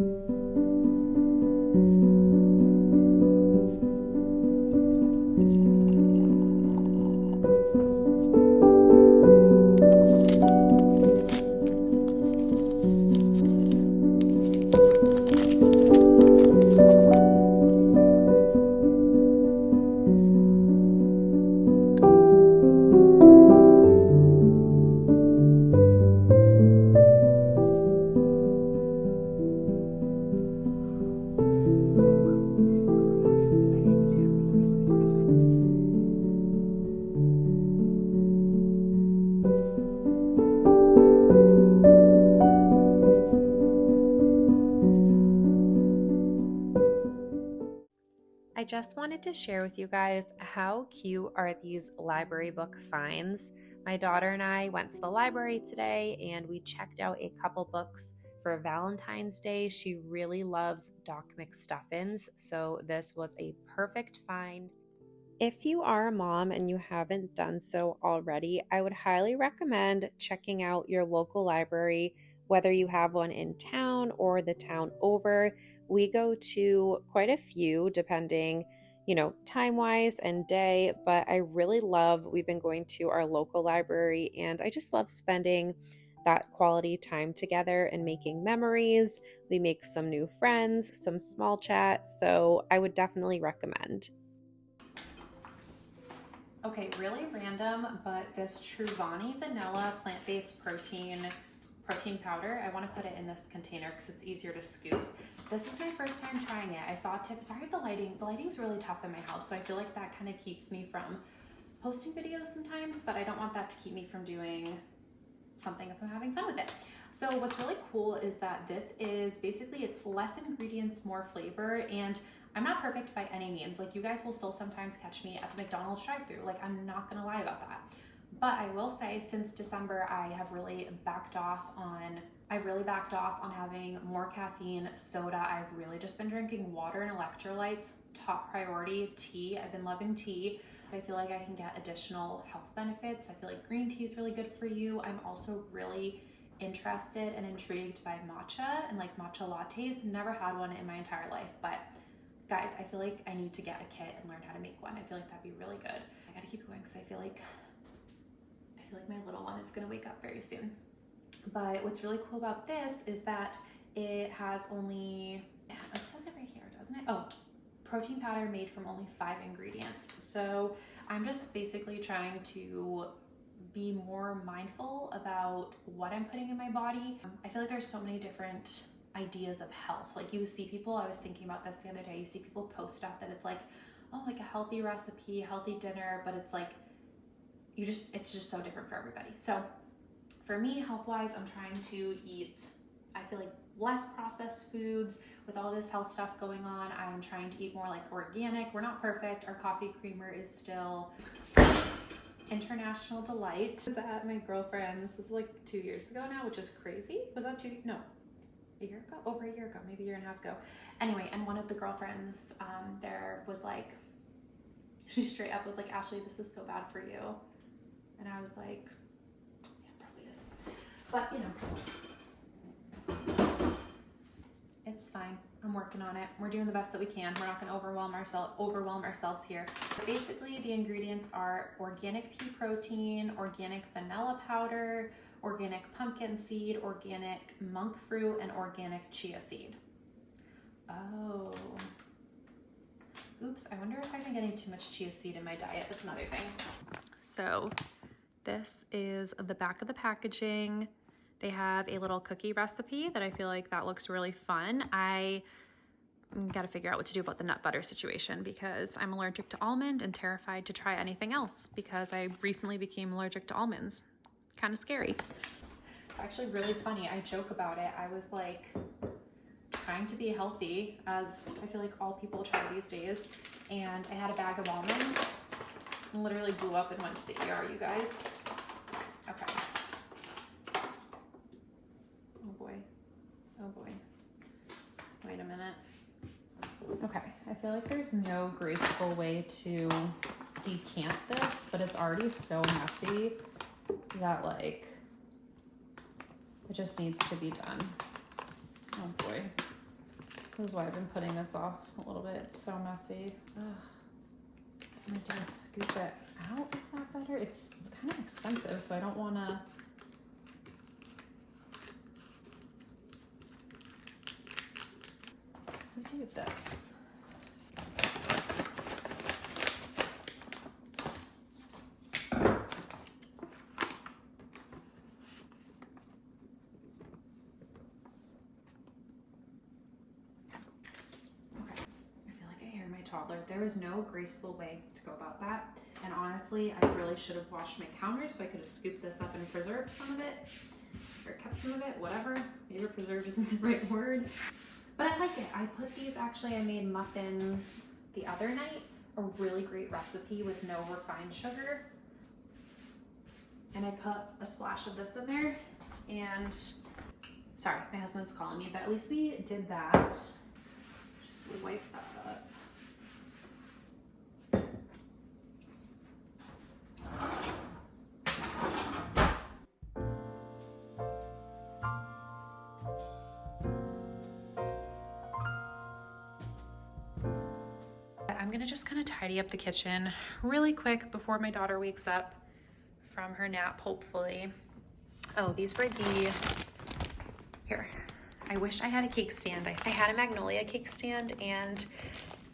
I just wanted to share with you guys how cute are these library book finds. My daughter and I went to the library today and we checked out a couple books for Valentine's Day. She really loves Doc McStuffins, so this was a perfect find. If you are a mom and you haven't done so already, I would highly recommend checking out your local library, whether you have one in town or the town over. We go to quite a few depending, time-wise and day, but I really love we've been going to our local library and I just love spending that quality time together and making memories. We make some new friends, some small chats, so I would definitely recommend. Okay, really random, but this Truvani vanilla plant-based protein powder, I want to put it in this container because it's easier to scoop. This is my first time trying it. I saw a tip. Sorry if the lighting's really tough in my house, so I feel like that kind of keeps me from posting videos sometimes, but I don't want that to keep me from doing something if I'm having fun with it. So what's really cool is that this is basically, it's less ingredients, more flavor, and I'm not perfect by any means. Like, you guys will still sometimes catch me at the McDonald's drive-thru. Like, I'm not gonna lie about that. But I will say since December, I really backed off on having more caffeine, soda. I've really just been drinking water and electrolytes. Top priority, tea. I've been loving tea. I feel like I can get additional health benefits. I feel like green tea is really good for you. I'm also really interested and intrigued by matcha and like matcha lattes. Never had one in my entire life, but guys, I feel like I need to get a kit and learn how to make one. I feel like that'd be really good. I gotta keep going because I feel like my little one is gonna wake up very soon. But what's really cool about this is that it has only, it says it right here, doesn't it? Oh, protein powder made from only 5 ingredients. So I'm just basically trying to be more mindful about what I'm putting in my body. I feel like there's so many different ideas of health. Like, you see people, I was thinking about this the other day, you see people post stuff that it's like, oh, like a healthy recipe, healthy dinner, but it's like, it's just so different for everybody. So for me, health-wise, I'm trying to eat, I feel like, less processed foods. With all this health stuff going on, I'm trying to eat more like organic. We're not perfect. Our coffee creamer is still International Delight. I was at my girlfriend, this is like 2 years ago now, which is crazy. Was that a year ago? Over a year ago, maybe a year and a half ago. Anyway, and one of the girlfriends there was like, she straight up was like, Ashley, this is so bad for you. And I was like, yeah, it probably is. But it's fine. I'm working on it. We're doing the best that we can. We're not going to overwhelm ourselves here. But basically, the ingredients are organic pea protein, organic vanilla powder, organic pumpkin seed, organic monk fruit, and organic chia seed. Oh. Oops, I wonder if I've been getting too much chia seed in my diet. That's another thing. So this is the back of the packaging. They have a little cookie recipe that I feel like that looks really fun. I got to figure out what to do about the nut butter situation because I'm allergic to almond and terrified to try anything else because I recently became allergic to almonds. Kind of scary. It's actually really funny. I joke about it. I was like trying to be healthy, as I feel like all people try these days, and I had a bag of almonds and literally blew up and went to the ER, you guys. Okay. Oh boy. Oh boy. Wait a minute. Okay, I feel like there's no graceful way to decant this, but it's already so messy that like it just needs to be done. Oh boy. This is why I've been putting this off a little bit. It's so messy. Ugh. I'm gonna just scoop it out. Is that better? It's kind of expensive, so I don't want to. Do this. Toddler. There was no graceful way to go about that. And honestly, I really should have washed my counters so I could have scooped this up and preserved some of it, or kept some of it, whatever. Maybe preserved isn't the right word. But I like it. I put these, actually I made muffins the other night, a really great recipe with no refined sugar. And I put a splash of this in there. And sorry, my husband's calling me, but at least we did that. Just wipe that up. I'm gonna just kind of tidy up the kitchen really quick before my daughter wakes up from her nap, hopefully. Oh, these were here. I wish I had a cake stand. I had a Magnolia cake stand and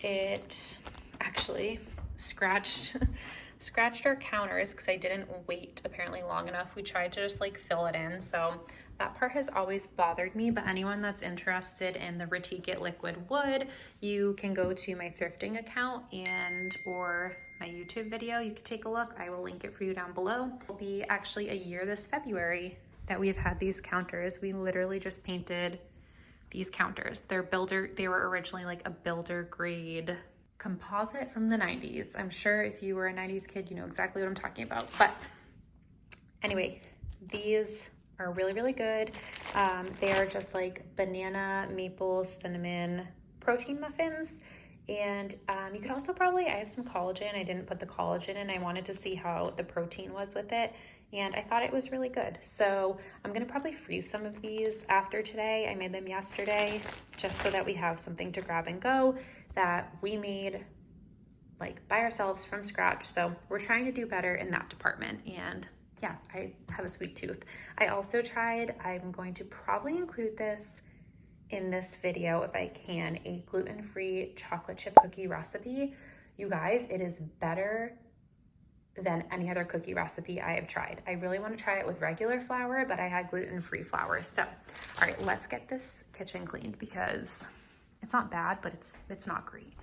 it actually scratched our counters because I didn't wait apparently long enough. We tried to just like fill it in, so that part has always bothered me. But anyone that's interested in the Retique liquid wood, you can go to my thrifting account and or my YouTube video. You can take a look. I will link it for you down below. It'll be actually a year this February that we've had these counters. We literally just painted these counters. They were originally like a builder grade composite from the 90s. I'm sure if you were a 90s kid, you know exactly what I'm talking about. But anyway, these are really, really good. They are just like banana, maple, cinnamon protein muffins. And you could also probably, I have some collagen. I didn't put the collagen in. I wanted to see how the protein was with it. And I thought it was really good. So I'm gonna probably freeze some of these after today. I made them yesterday just so that we have something to grab and go that we made like by ourselves from scratch. So we're trying to do better in that department. And yeah, I have a sweet tooth. I also tried, I'm going to probably include this in this video if I can, a gluten-free chocolate chip cookie recipe. You guys, it is better than any other cookie recipe I have tried. I really want to try it with regular flour, but I had gluten-free flour. So, all right, let's get this kitchen cleaned because it's not bad, but it's not great.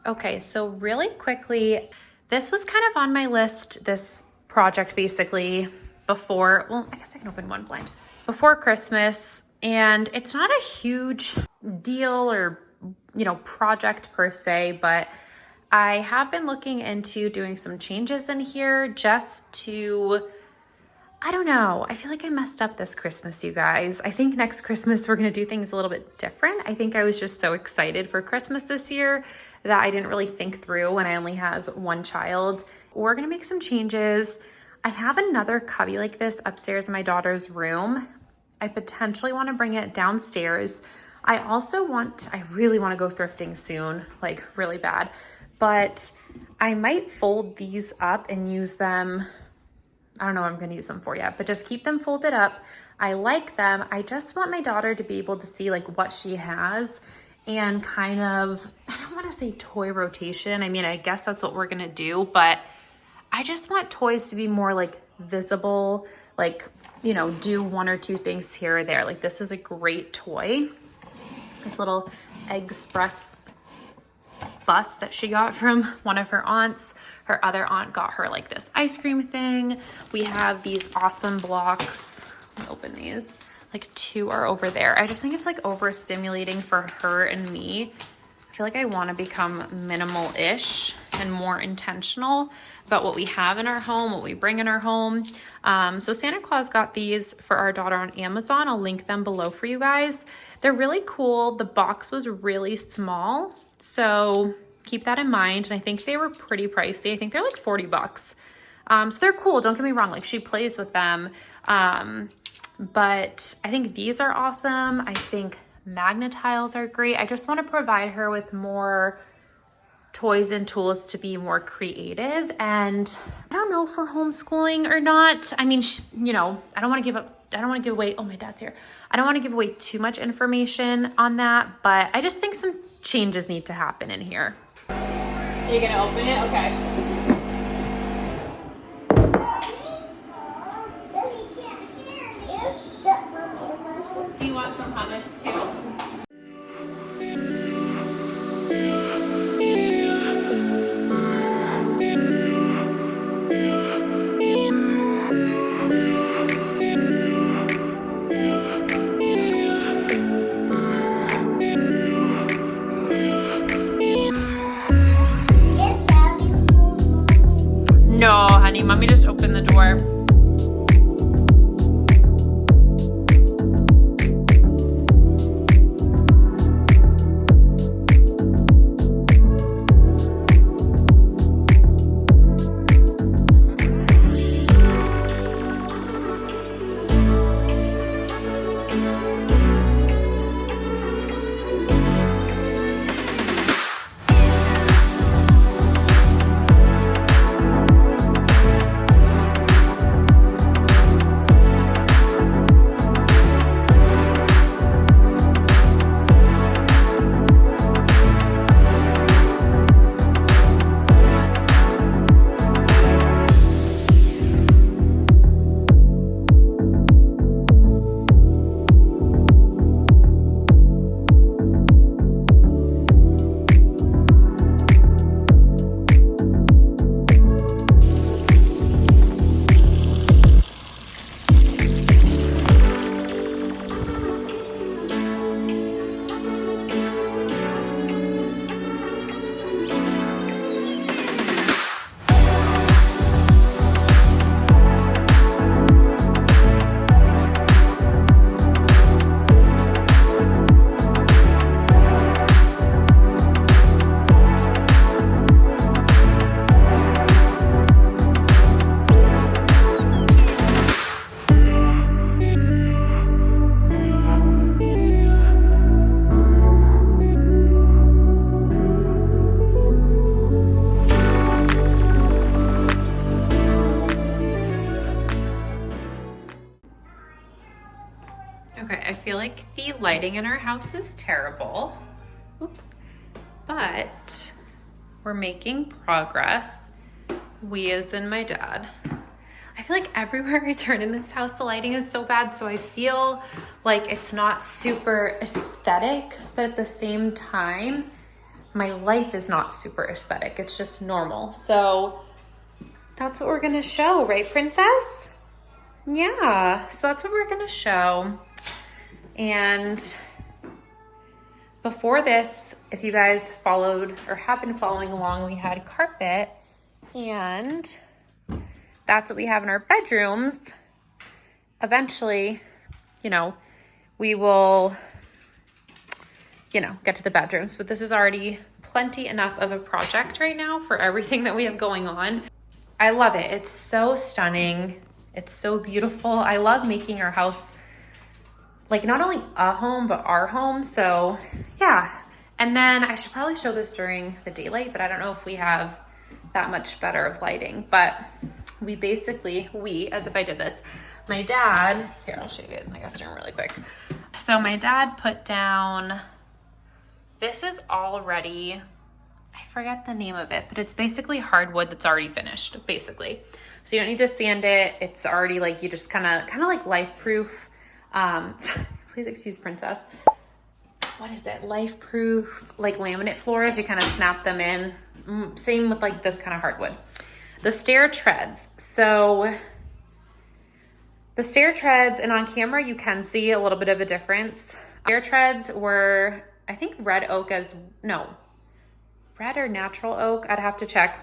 Okay, so really quickly, this was kind of on my list, this project basically before, well, I guess I can open one blind, before Christmas. And it's not a huge deal or, you know, project per se, but I have been looking into doing some changes in here just to I don't know. I feel like I messed up this Christmas, you guys. I think next Christmas we're gonna do things a little bit different. I think I was just so excited for Christmas this year that I didn't really think through when I only have one child. We're gonna make some changes. I have another cubby like this upstairs in my daughter's room. I potentially wanna bring it downstairs. I really wanna go thrifting soon, like really bad, but I might fold these up and use them. I don't know what I'm gonna use them for yet, but just keep them folded up. I like them. I just want my daughter to be able to see like what she has and kind of, I don't wanna say toy rotation. I mean, I guess that's what we're gonna do, but I just want toys to be more like visible, like, you know, do one or two things here or there. Like this is a great toy. This little Express bus that she got from one of her aunts. Her other aunt got her like this ice cream thing. We have these awesome blocks. Let me open these. Like 2 are over there. I just think it's like overstimulating for her and me. I feel like I want to become minimal-ish and more intentional about what we have in our home, what we bring in our home. So Santa Claus got these for our daughter on Amazon. I'll link them below for you guys. They're really cool. The box was really small, so keep that in mind. And I think they were pretty pricey. I think they're like 40 bucks. So they're cool. Don't get me wrong. Like she plays with them. But I think these are awesome. I think Magnetiles are great. I just want to provide her with more toys and tools to be more creative. And I don't know if we're homeschooling or not. I mean, you know, I don't want to give away, oh, my dad's here. I don't want to give away too much information on that, but I just think some changes need to happen in here. Are you gonna open it? Okay. Do you want some hummus too? No, honey, mommy just opened the door. Okay, I feel like the lighting in our house is terrible. Oops. But we're making progress. We as in my dad. I feel like everywhere I turn in this house, the lighting is so bad. So I feel like it's not super aesthetic, but at the same time, my life is not super aesthetic. It's just normal. So that's what we're gonna show, right, princess? Yeah, so that's what we're gonna show. And before this, if you guys followed or have been following along, we had carpet, and that's what we have in our bedrooms. eventually, you know, we will, you know, get to the bedrooms, but this is already plenty enough of a project right now for everything that we have going on. I love it. It's so stunning. It's so beautiful. I love making our house like not only a home, but our home. So yeah. And then I should probably show this during the daylight, but I don't know if we have that much better of lighting. But we basically, as if I did this, my dad, here, I'll show you guys my guest room really quick. So my dad put down, this is already, I forget the name of it, but it's basically hardwood that's already finished, basically. So you don't need to sand it. It's already like, you just kind of like life proof. Please excuse Princess. What is it? Life proof, like laminate floors. You kind of snap them in. Same with like this kind of hardwood. The stair treads. So the stair treads, and on camera you can see a little bit of a difference. Stair treads were, I think red oak red or natural oak. I'd have to check.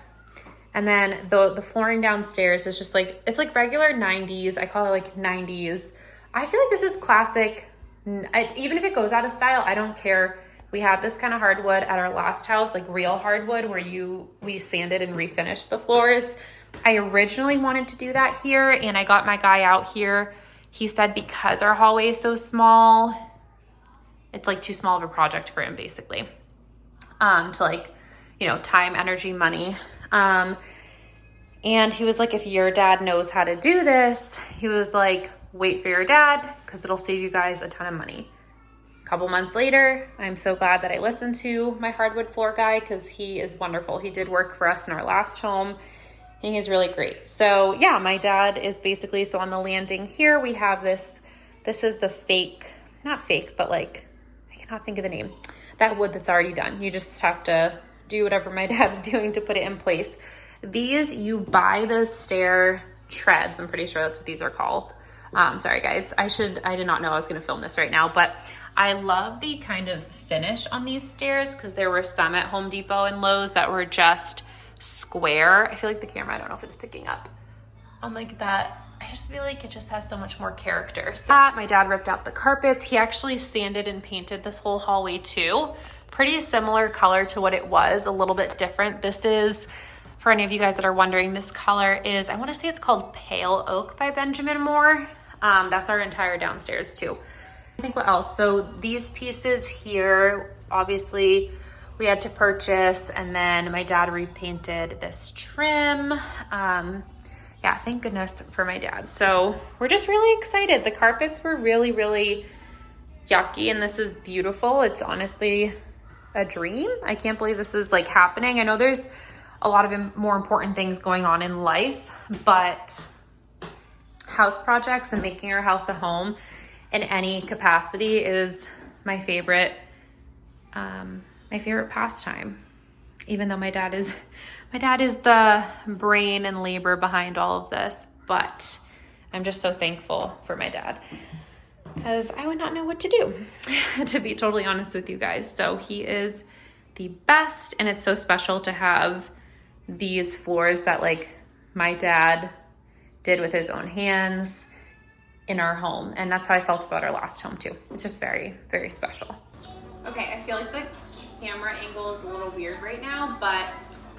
And then the flooring downstairs is just like, it's like regular 90s. I call it like 90s. I feel like this is classic. Even if it goes out of style, I don't care. We had this kind of hardwood at our last house, like real hardwood where we sanded and refinished the floors. I originally wanted to do that here, and I got my guy out here. He said because our hallway is so small, it's like too small of a project for him basically. To like, you know, time, energy, money. And he was like, if your dad knows how to do this, he was like, wait for your dad because it'll save you guys a ton of money. A couple months later, I'm so glad that I listened to my hardwood floor guy because he is wonderful. He did work for us in our last home and he's really great. So yeah, my dad is basically, so on the landing here, we have this is the fake, not fake, but like, I cannot think of the name, that wood that's already done. You just have to do whatever my dad's doing to put it in place. These, you buy the stair treads. I'm pretty sure that's what these are called. Sorry guys, I did not know I was gonna film this right now, but I love the kind of finish on these stairs because there were some at Home Depot and Lowe's that were just square. I feel like the camera, I don't know if it's picking up on like that. I just feel like it just has so much more character. So my dad ripped out the carpets. He actually sanded and painted this whole hallway too. Pretty similar color to what it was, a little bit different. This is, for any of you guys that are wondering, this color is, I want to say it's called Pale Oak by Benjamin Moore. That's our entire downstairs too. I think what else? So these pieces here, obviously we had to purchase, and then my dad repainted this trim. Yeah, thank goodness for my dad. So we're just really excited. The carpets were really, really yucky, and this is beautiful. It's honestly a dream. I can't believe this is like happening. I know there's a lot of more important things going on in life, but house projects and making our house a home in any capacity is my favorite pastime. Even though my dad is the brain and labor behind all of this, but I'm just so thankful for my dad because I would not know what to do, to be totally honest with you guys. So he is the best, and it's so special to have these floors that like my dad did with his own hands in our home. And that's how I felt about our last home too. It's just very, very special. Okay, I feel like the camera angle is a little weird right now, but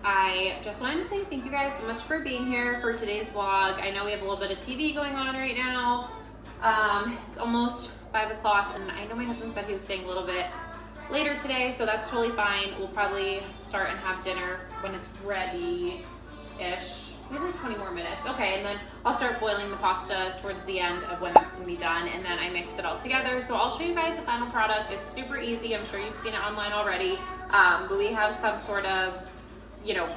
I just wanted to say thank you guys so much for being here for today's vlog. I know we have a little bit of TV going on right now. It's almost 5 o'clock, and I know my husband said he was staying a little bit later today, so that's totally fine. We'll probably start and have dinner when it's ready-ish. Maybe like 20 more minutes. Okay, and then I'll start boiling the pasta towards the end of when that's gonna be done, and then I mix it all together. So I'll show you guys the final product. It's super easy. I'm sure you've seen it online already. But we have some sort of, you know,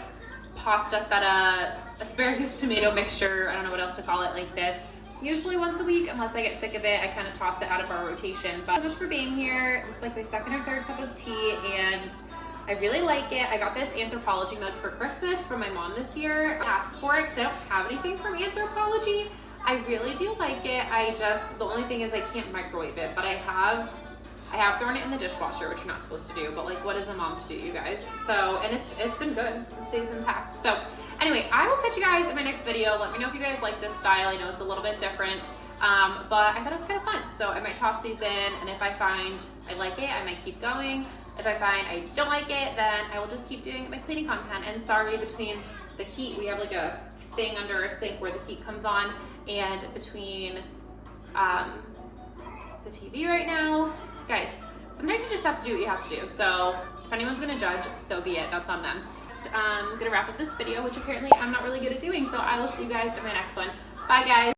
pasta, feta, asparagus, tomato mixture. I don't know what else to call it, like this. Usually once a week, unless I get sick of it, I kind of toss it out of our rotation. But so much for being here. This is like my second or third cup of tea, and I really like it. I got this Anthropologie mug for Christmas from my mom this year. I asked for it because I don't have anything from Anthropologie. I really do like it. The only thing is I can't microwave it, but I have thrown it in the dishwasher, which you're not supposed to do, but like, what is a mom to do, you guys? So, and it's been good. It stays intact. So Anyway, I will catch you guys in my next video. Let me know if you guys like this style. I know it's a little bit different, but I thought it was kind of fun. So I might toss these in, and if I find I like it, I might keep going. If I find I don't like it, then I will just keep doing my cleaning content. And sorry, between the heat, we have like a thing under our sink where the heat comes on, and between the TV right now. Guys, sometimes you just have to do what you have to do. So if anyone's gonna judge, so be it. That's on them. I'm gonna wrap up this video, which apparently I'm not really good at doing. So I will see you guys in my next one. Bye, guys.